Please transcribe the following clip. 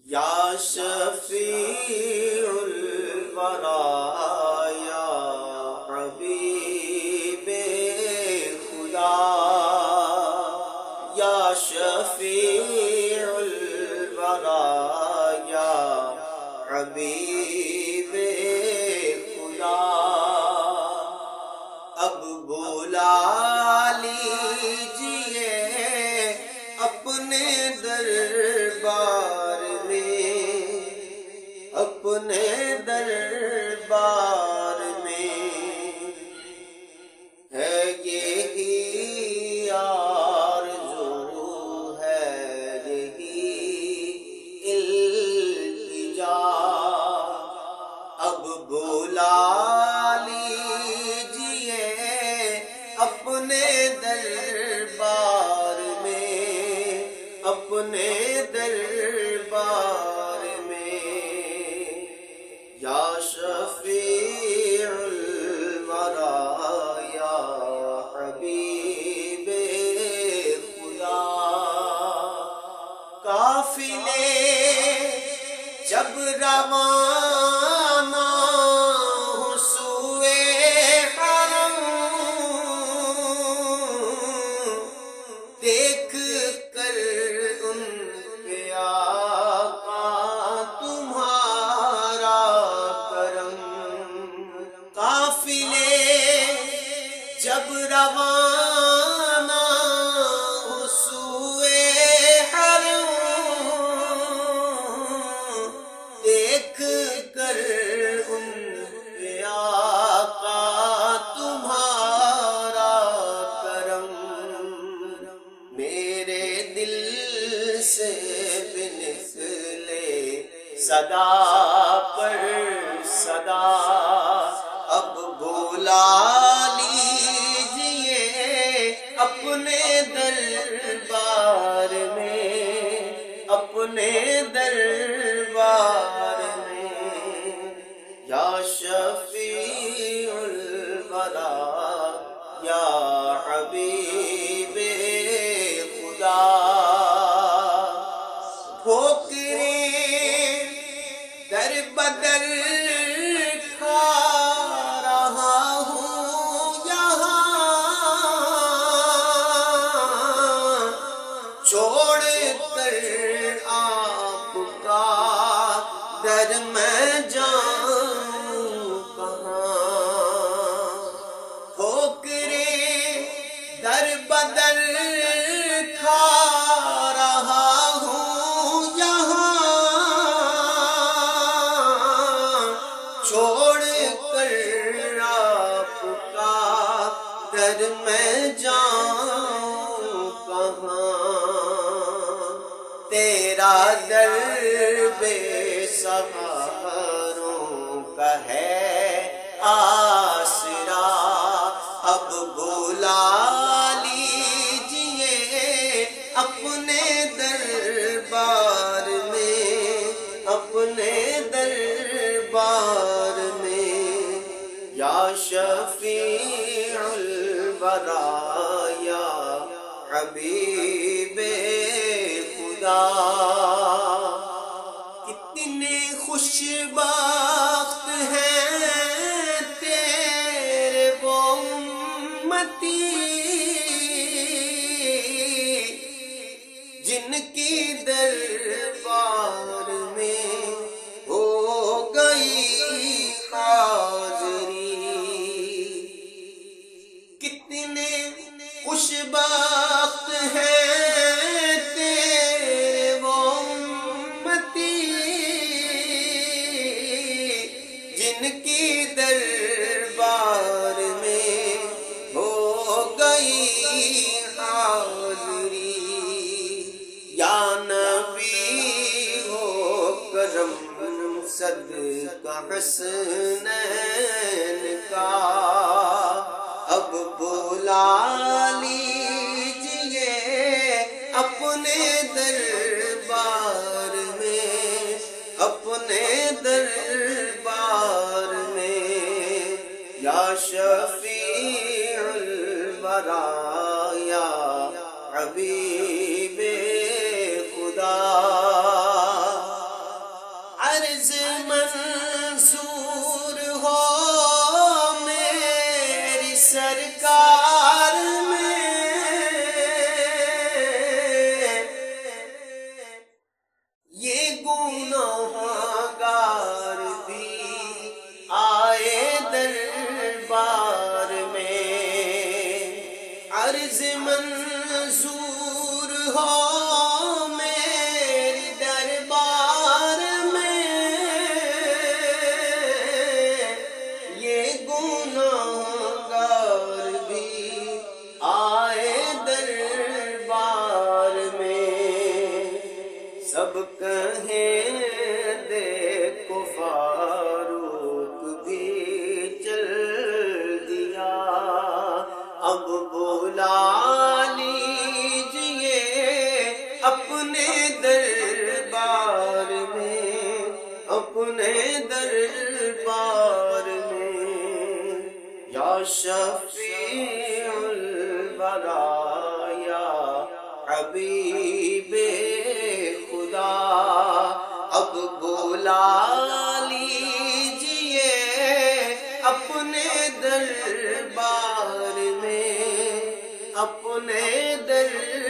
یا شفیع الورا یا حبیب خدا، یا شفیع الورا یا حبیب خدا، اب بلا لیجئے اپنے دربار میں، اپنے دربار میں، ہے یہی آرزو ہے یہی التجا، اب بلا لیجئے اپنے دربار میں، اپنے دربار میں، یا شفیع الورا یا حبیب خدا، قافلے جب روانہ ہوں سوئے حرم، دیکھ کر ان پہ آقا تمہارا کرم، قافلے جب روانہ ہوں سوئے حرم، دیکھ کر ان پہ آقا تمہارا کرم، میرے دل سے بھی نکلے صدا پر صدا، اب بلا لیجئے اپنے دربار میں، اپنے دربار میں، یا شفیع الورا یا حبیب خدا، ٹھوکریں در بدر کھا رہا ہوں یہاں، چھوڑ کر آپ کا در میں جاؤں کہاں، ٹھوکریں در بدر کھا رہا ہوں یہاں، چھوڑ کر آپ کا در میں جاؤں کہاں، تیرا در بے سہاروں کا ہے آسرا، اب بلا لیجئے اپنے دربار میں، اپنے دربار میں، یا شفیع الورا یا حبیب خدا، کتنے خوش بخت ہیں تیرے وہ امتی جن کی دربار میں ہو گئی حاضری، کتنے خوش بخت ہیں تیرے وہ امتی جن کی دربار میں ہو گئی حاضری، یا نبی ہو کرم صدقہ حسنین کا، اب بلا لیجئے اپنے دربار میں، اپنے دربار میں، یا شفیع الورا یا حبیب خدا، گنہگار بھی آئے دربار میں، عرض منظور ہو میری دربار میں، یہ گنہگار بھی آئے دربار میں، سب کہیں دیکھو فاروق بھی چل دیا، اب بلا لیجئے اپنے دربار میں، اپنے دربار میں، یا شفیع الورا یا حبیب خدا، اب بلا لیجئے اپنے دربار میں، اپنے دربار